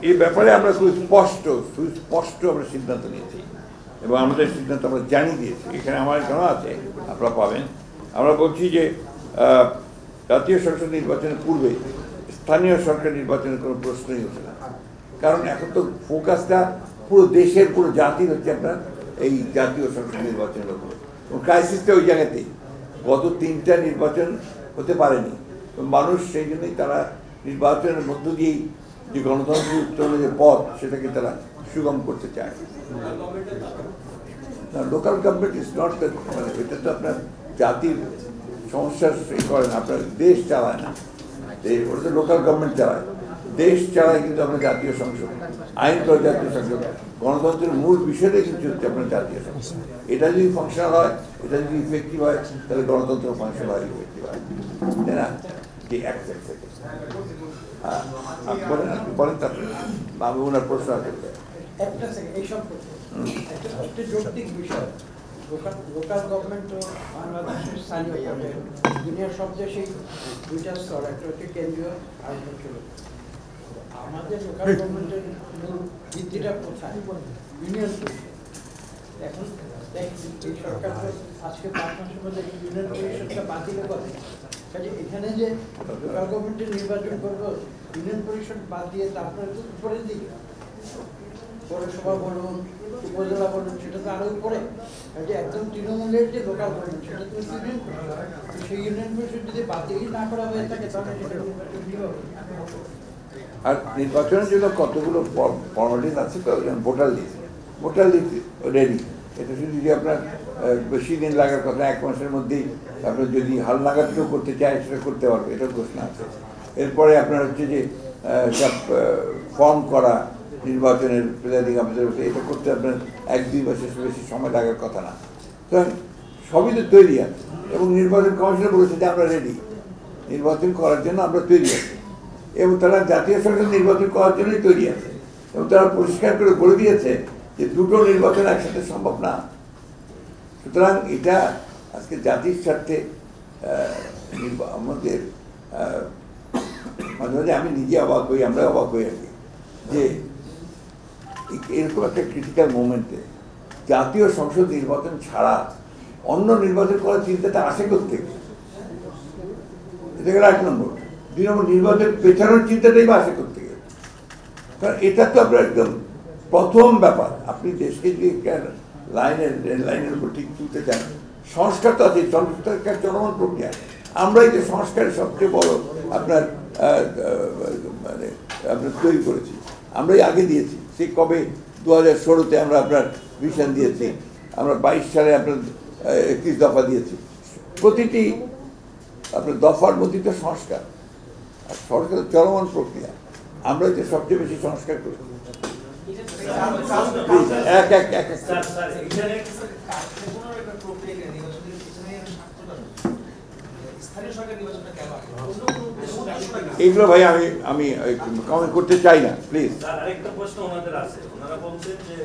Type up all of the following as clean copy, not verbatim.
এই ব্যাপারে আমরা সুস্পষ্ট আমরা সিদ্ধান্ত নিয়েছি এবং আমাদের সিদ্ধান্ত আমরা জানিয়ে দিয়েছি। এখানে আমার কেন আছে আপনারা পাবেন। আমরা বলছি যে জাতীয় সংসদ নির্বাচনের পূর্বে স্থানীয় সরকার নির্বাচনের কোনো প্রশ্নই হচ্ছে না, কারণ এখন তো ফোকাসটা পুরো দেশের পুরো জাতির হচ্ছে আপনার এই জাতীয় সংসদ নির্বাচনের উপরে। ক্রাইসিসটা ওই জায়গাতেই, গত 3টা নির্বাচন হতে পারেনি, মানুষ সেই জন্যই তারা নির্বাচনের মধ্য দিয়েই যে গণতন্ত্রের উত্তরণের যে পথ সেটাকে তারা সুগম করতে চায়। লোকাল গভর্নমেন্ট ইজ নট, মানে এটা তো আপনার জাতির সমস্যার করেন, আপনার দেশ চালায় না, ওটা তো লোকাল গভর্নমেন্ট চালায়। দেশ চালায় কিন্তু আপনার জাতীয় সংসদ, আইন করে জাতীয় সংসদ। গণতন্ত্রের মূল বিষয়টাই কিন্তু হচ্ছে আপনার জাতীয় সংসদ। এটা যদি ফাংশনাল হয়, এটা যদি ইফেক্টিভ হয়, তাহলে গণতন্ত্র ফাংশনাল হয়, ইফেক্টিভ হয়, তাই না? যে এক সেকেন্ড বলেন, তারপরে আমি ওনার প্রশ্ন আছে। একটা সেকেন্ড, এই সম্পর্কে একটা যৌক্তিক বিষয়, লোকাল গভর্নমেন্ট ও বাংলাদেশের স্থানীয় পর্যায়ে দুনিয়ার সব দেশেই দুইটা স্তর, একটা হচ্ছে কেন্দ্রীয় আর একটা হচ্ছে আমাদের লোকাল গভর্নমেন্টের মূল ভিত্তিটা কোথায়? ইউনিয়ন পরিষদ। এখন এই সরকার তো আজকে 5 মাসের মধ্যে ইউনিয়ন পরিষদটা বাতিল করে, কাজে এখানে যে লোকাল গভর্নমেন্টের নির্বাচন করবো ইউনিয়ন পরিষদ বাদ দিয়ে তারপরে তো উপরের দিকে পৌরসভা বলুন, উপজেলা বলুন, সেটা তো আরো উপরে। যে একদম তৃণমূলের যে লোকাল গভর্নমেন্ট সেটা তো ইউনিয়ন পরিষদ, সেই ইউনিয়ন পরিষদ যদি বাতিল না করা হয়ে থাকে তাহলে সেটা নির্বাচন দিতে হবে। আর নির্বাচনের জন্য কতগুলো ফর্মালিটিস আছে, ভোটার লিস্ট রেডি। এটা শুধু যদি আপনার বেশি দিন লাগার কথা, 1 মাসের মধ্যেই আপনার যদি হালনাগাদও করতে চায় সেটা করতে পারবে, এটার ঘোষণা আছে। এরপরে আপনার হচ্ছে যে সব ফর্ম করা নির্বাচনের প্রিজাইডিং অফিসার, এটা করতে আপনার 1-2 মাসের বেশি সময় লাগার কথা না। তো সবই তো তৈরি আছে এবং নির্বাচন কমিশনার বলেছে যে আমরা রেডি, নির্বাচন করার জন্য আমরা তৈরি আছি এবং তারা জাতীয় সংসদ নির্বাচন করার জন্যই তৈরি আছে এবং তারা পরিষ্কার করে বলে দিয়েছে যে দুটো নির্বাচন একসাথে সম্ভব না। সুতরাং এটা আজকে জাতির স্বার্থে আমাদের মাঝে মাঝে আমি নিজে অবাক হই, আমরা অবাক হই আর কি, যে এরকম একটা ক্রিটিক্যাল মোমেন্টে জাতীয় সংসদ নির্বাচন ছাড়া অন্য নির্বাচন করার চিন্তাটা আসে কোত্থেকে? এটা গেল 1 নম্বর। 2 নম্বর, নির্বাচন পেছানোর চিন্তাটাই বা আসে কোত্থেকে? কারণ এটা তো আপনার একদম প্রথম ব্যাপার। আপনি দেশকে যদি লাইনের উপর ঠিক তুলতে চান, সংস্কার তো আছে, সংস্কার চলমান প্রক্রিয়া। আমরাই যে সংস্কারের সবচেয়ে বড় আপনার মানে আপনার তৈরি করেছি, আমরাই আগে দিয়েছি। সে কবে 2016-তে আমরা আপনার ভিশন দিয়েছি, আমরা 22 সালে আপনার 21 দফা দিয়েছি। প্রতিটি আপনার দফার মধ্যে তো সংস্কার, আর সংস্কার চলমান প্রক্রিয়া। আমরা যে সবচেয়ে বেশি সংস্কার করি। এইগুলো ভাই আমি কমেন্ট করতে চাই না, প্লিজ। আরেকটা প্রশ্ন ওনাদের আছে, ওনারা বলছেন যে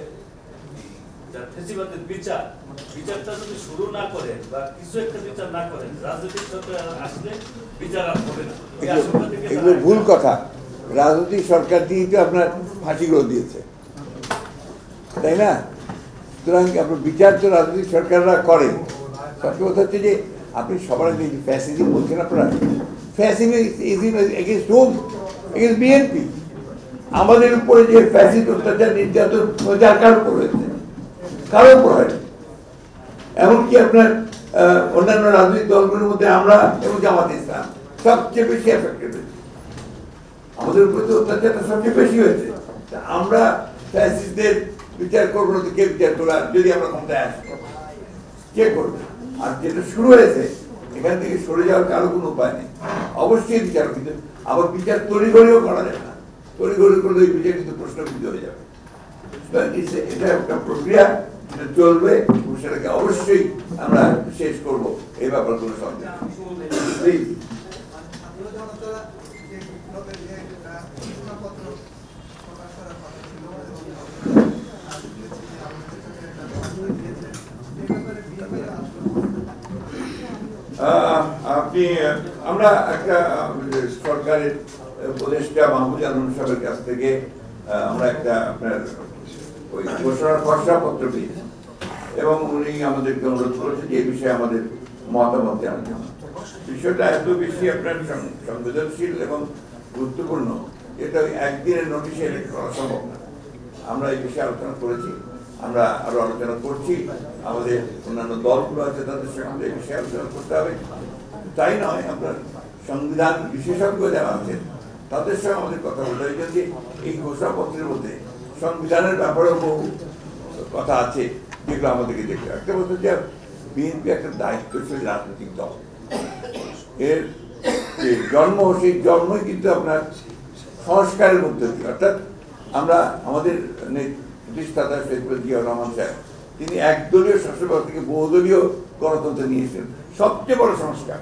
ফেসিবাদের বিচারটা যদি শুরু না করেন বা কিছু একটা বিচার না করেন, রাজনৈতিক সরকার আসলে বিচার আর হবে না। এগুলো ভুল কথা। রাজনৈতিক সরকার দিয়ে তো আপনার ফাঁসিগুলো দিয়েছে, তাই না? সুতরাং আপনার বিচার তো রাজনৈতিক সরকাররা করে। সবচেয়ে কথা হচ্ছে যে আপনি সবার আগে ফ্যাসিজম বলছেন, আপনারা fascism against home? Against BNP. আমাদের উপরে যে ফ্যাসিস্ট অত্যাচার নির্যাতন কার উপর হয়েছে? কারোর উপর হয়? এমনকি আপনার অন্যান্য রাজনৈতিক দলগুলোর মধ্যে আমরা এবং জামাত ইসলাম সবচেয়ে বেশি এফেক্টেড হয়েছে। আমাদের উপরে তো অত্যাচারটা সবচেয়ে বেশি হয়েছে। আমরা ফ্যাসিস্টদের বিচার করবো না, কে বিচার করবো? যদি আমরা ক্ষমতায় আসবো, কে করবে? আর যেটা শুরু হয়েছে, এখান থেকে সরে যাওয়ার কারো কোনো উপায় নেই। অবশ্যই বিচার, কিন্তু আবার বিচার তড়িঘড়িও করা যাবে না। তড়িঘড়ি করলে ওই বিচার কিন্তু প্রশ্নবিদ্ধ হয়ে যাবে। এটা একটা প্রক্রিয়া, যেটা চলবে, সেটাকে অবশ্যই আমরা শেষ করবো। এই ব্যাপারগুলো সঙ্গে আপনি আমরা একটা সরকারের উপদেষ্টা মাহমুদ আলম সাহেবের কাছ থেকে আমরা একটা আপনার ওই ঘোষণার খসড়াপত্র পেয়েছি এবং উনি আমাদেরকে অনুরোধ করেছেন যে এই বিষয়ে আমাদের মতামত জানার জন্য। বিষয়টা এত বেশি আপনার সংবেদনশীল এবং গুরুত্বপূর্ণ, এটা একদিনের নোটিশে করা সম্ভব না। আমরা এই বিষয়ে আলোচনা করেছি, আমরা আরো আলোচনা করছি, আমাদের অন্যান্য দলগুলো আছে তাদের সঙ্গে এই বিষয়ে আলোচনা করতে হবে। তাই নয়, আপনার সংবিধান বিশেষজ্ঞ যারা আছেন তাদের সঙ্গে আমাদের কথা বলতে হবে, যে এই ঘোষণাপত্রের মধ্যে সংবিধানের ব্যাপারেও বহু কথা আছে যেগুলো আমাদেরকে দেখতে রাখতে বলতে যে বিএনপি একটা দায়িত্বশীল রাজনৈতিক দল, এর যে জন্ম সেই জন্মই কিন্তু আপনার সংস্কারের মধ্যে দিয়ে, অর্থাৎ আমরা আমাদের প্রতিষ্ঠাতা শেখ জিয়াউর রহমান সাহেব তিনি একদলীয় শাসক থেকে বহুদলীয় গণতন্ত্র নিয়েছেন, সবচেয়ে বড় সংস্কার,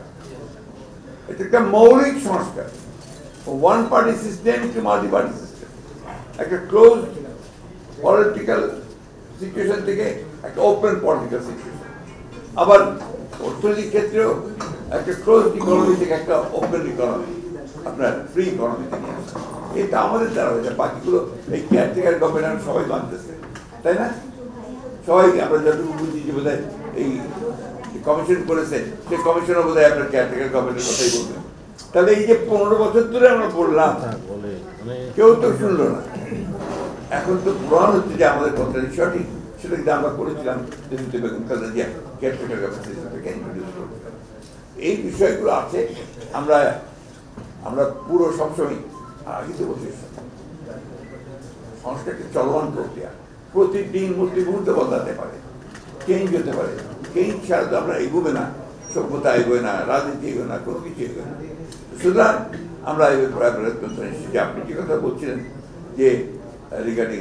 এটা একটা মৌলিক সংস্কার, one party system to multi party system, একটা ক্লোজ পলিটিক্যাল সিচুয়েশন থেকে একটা ওপেন পলিটিক্যাল সিচুয়েশন, আবার অর্থনৈতিক ক্ষেত্রেও একটা ক্লোজ ইকোনমি থেকে একটা ওপেন ইকোনমি, আপনার ফ্রি ইকোনমিতে নিয়ে আসা। এটা আমাদের দ্বারা হয়েছে, বাকিগুলো এই কেয়ারটেকার গভর্নমেন্ট সবাই মানতেছে, তাই না? সবাই আমরা যতটুকু বুঝি যে বোধ হয় এই কমিশন করেছে, সেই কমিশনও বোধ হয় আপনার কেয়ারটেকার গভর্নমেন্টের কথাই বলবেন। তাহলে এই যে 15 বছর ধরে আমরা বললাম, কেউ তো শুনলো না। এখন তো প্রমাণ হচ্ছে যে আমাদের কথাটি সঠিক, সেটা কিন্তু আমরা করেছিলাম Begum Khaleda Zia caretaker government introduce করেছিলাম। এই বিষয়গুলো আছে, আমরা পুরো সবসময় কিন্তু বলছি সংস্কারটি চলমান প্রক্রিয়া, প্রতিদিন মুহূর্তে বদলাতে পারে, চেঞ্জ হতে পারে। চেঞ্জ ছাড়া তো আমরা এগোবে না, সভ্যতা এগোয় না, রাজনীতি এগোয় না, কোনো কিছু এগোয় না। সুতরাং আমরা এই ব্যাপারে যে আপনি যে কথা বলছিলেন যে রিগার্ডিং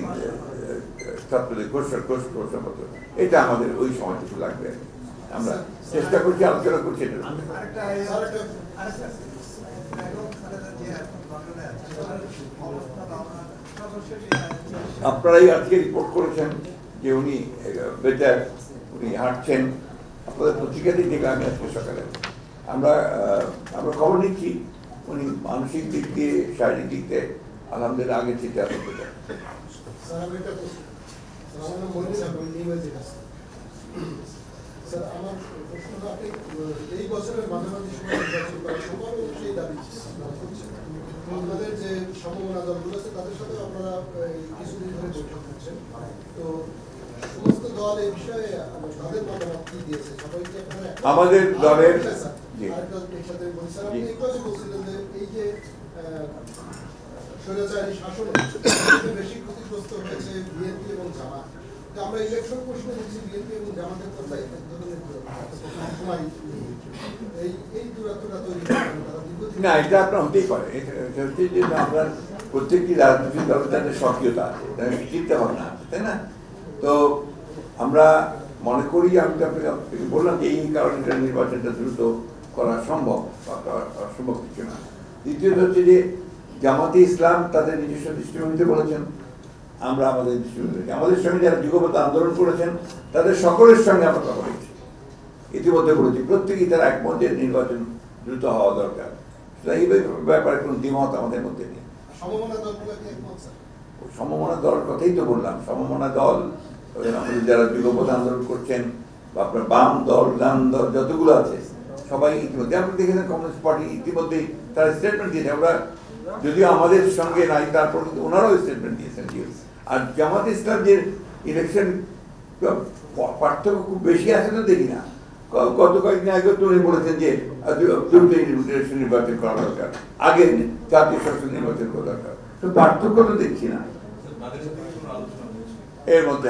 ছাত্রদের ঘোষণাপত্র, এটা আমাদের ওই সময়টুকু লাগবে, আমরা চেষ্টা করছি, আলোচনা করছি। এটা আপনারাই আজকে রিপোর্ট করেছেন যে উনি বেটার, উনি হাঁটছেন, আপনাদের পত্রিকাতেই দেখলাম আমি আজকে সকালে। আমরা খবর নিচ্ছি উনি মানসিক দিক দিয়ে, শারীরিক দিক দিয়ে আলহামদুলিল্লাহ আগের থেকে আলহামদুলিল্লাহ। আমার প্রশ্ন, আপনি এই বছরের মাঝামাঝি সময় নির্বাচন করার সময় সেই দাবি আপনাদের যে সম্ভাবনা দলগুলো আছে তাদের সাথে আপনারা কিছুদিন ধরে বৈঠক করছেন, তো সমস্ত দল এই বিষয়ে তাদের মতামত কি দিয়েছে? সবাইকে আপনারা আমাদের দলের সাথে বলছেন, আপনি একটু আগে বলছিলেন যে এই যে স্বৈরাচারী শাসন বেশি ক্ষতিগ্রস্ত হয়েছে বিএনপি এবং জামাত। আমরা ইলেকশন প্রশ্ন দেখছি বিএনপি এবং জামাতের কথা এই দূরত্বটা তৈরি না, এটা আপনার হতেই পারে। হচ্ছে যে আমরা প্রত্যেকটি রাজনৈতিক দলের তাদের সক্রিয়তা আছে, তাদের চিন্তা ভাবনা আছে, তাই না? তো আমরা মনে করি, আমি তো আপনাকে বললাম যে এই কারণে নির্বাচনটা দ্রুত করা সম্ভব, অসম্ভব কিছু না। দ্বিতীয়ত হচ্ছে যে জামাতে ইসলাম তাদের নিজস্ব দৃষ্টিভঙ্গিতে বলেছেন, আমরা আমাদের দৃষ্টিভঙ্গি, আমাদের সঙ্গে যারা যুগপৎ আন্দোলন করেছেন তাদের সকলের সঙ্গে আমরা কথা বলেছি, ইতিমধ্যে বলেছি, প্রত্যেকেই তারা একমত যে নির্বাচন দ্রুত হওয়া দরকার। এই ব্যাপারে কোনো দ্বিমত আমাদের মধ্যে নেই। সমমনা দলের কথাই তো বললাম, সমমনা দল আমাদের যারা যুগপৎ আন্দোলন করছেন বা আপনার বাম দল, ডান দল যতগুলো আছে সবাই ইতিমধ্যে, আপনি দেখেছেন কমিউনিস্ট পার্টি ইতিমধ্যেই তারা স্টেটমেন্ট দিয়েছে, আমরা যদিও আমাদের সঙ্গে নাই তারপর ওনারাও স্টেটমেন্ট দিয়েছেন। আর জামাত ইসলাম যে ইলেকশন পার্থক্য খুব বেশি আছে তো দেখি না। গত কয়েকদিন আগে তো উনি বলেছেন যে দ্রুত ইলেকশন নির্বাচন করা দরকার, আগে জাতীয় সংসদ নির্বাচন করা দরকার, তো পার্থক্য তো দেখছি না এর মধ্যে।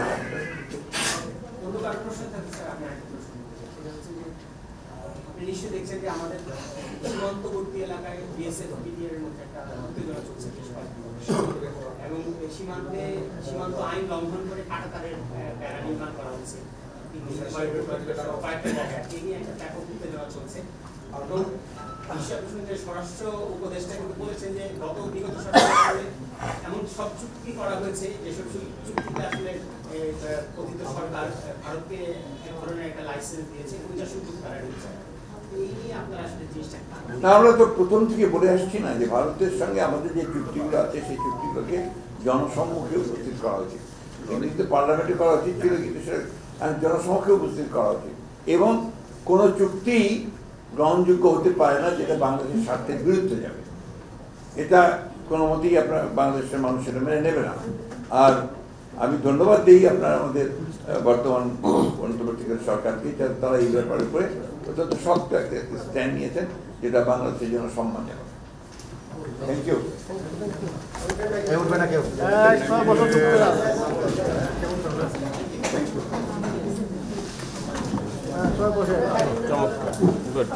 নিশ্চয়ই দেখছেন যে আমাদের সীমান্তবর্তী এলাকায় বিএসএফ বিডিআর এর মধ্যে একটা উত্তেজনা চলছে এবং সীমান্ত আইন লঙ্ঘন করে কাঁটাতারের বেড়া নির্মাণ করা হচ্ছে, একটা ব্যাপক উত্তেজনা চলছে। এবং স্বরাষ্ট্র উপদেষ্টা কিন্তু বলেছেন যে বিগত সরকারে এমন সব চুক্তি করা হয়েছে যেসব চুক্তিতে আসলে কথিত সরকার ভারতকে এক ধরনের একটা লাইসেন্স দিয়েছে, ওইটা শুধু তারা নিচ্ছে। এই নিয়ে আপনারা আসলে জিনিসটা না, আমরা তো প্রথম থেকে বলে আসছি না যে ভারতের সঙ্গে আমাদের যে চুক্তিগুলো আছে সেই চুক্তিগুলোকে জনসম্মুখে উপস্থিত করা উচিত। এগুলো কিন্তু পার্লামেন্টে করা উচিত ছিল, কিন্তু সেটা জনসম্মুখে উপস্থিত করা উচিত। এবং কোনো চুক্তি গ্রহণযোগ্য হতে পারে না যেটা বাংলাদেশের স্বার্থের বিরুদ্ধে যাবে। এটা কোনো মতেই আপনার বাংলাদেশের মানুষ সেটা মেনে নেবে না। আর আমি ধন্যবাদ দিই আপনার আমাদের বর্তমান অন্তর্বর্তীকালীন সরকারকে, তারা এই ব্যাপারের উপরে অত্যন্ত শক্ত একটা স্ট্যান্ড নিয়েছেন, যেটা বাংলাদেশের জন্য সম্মানজনক। Thank you. চমৎকার, গুড।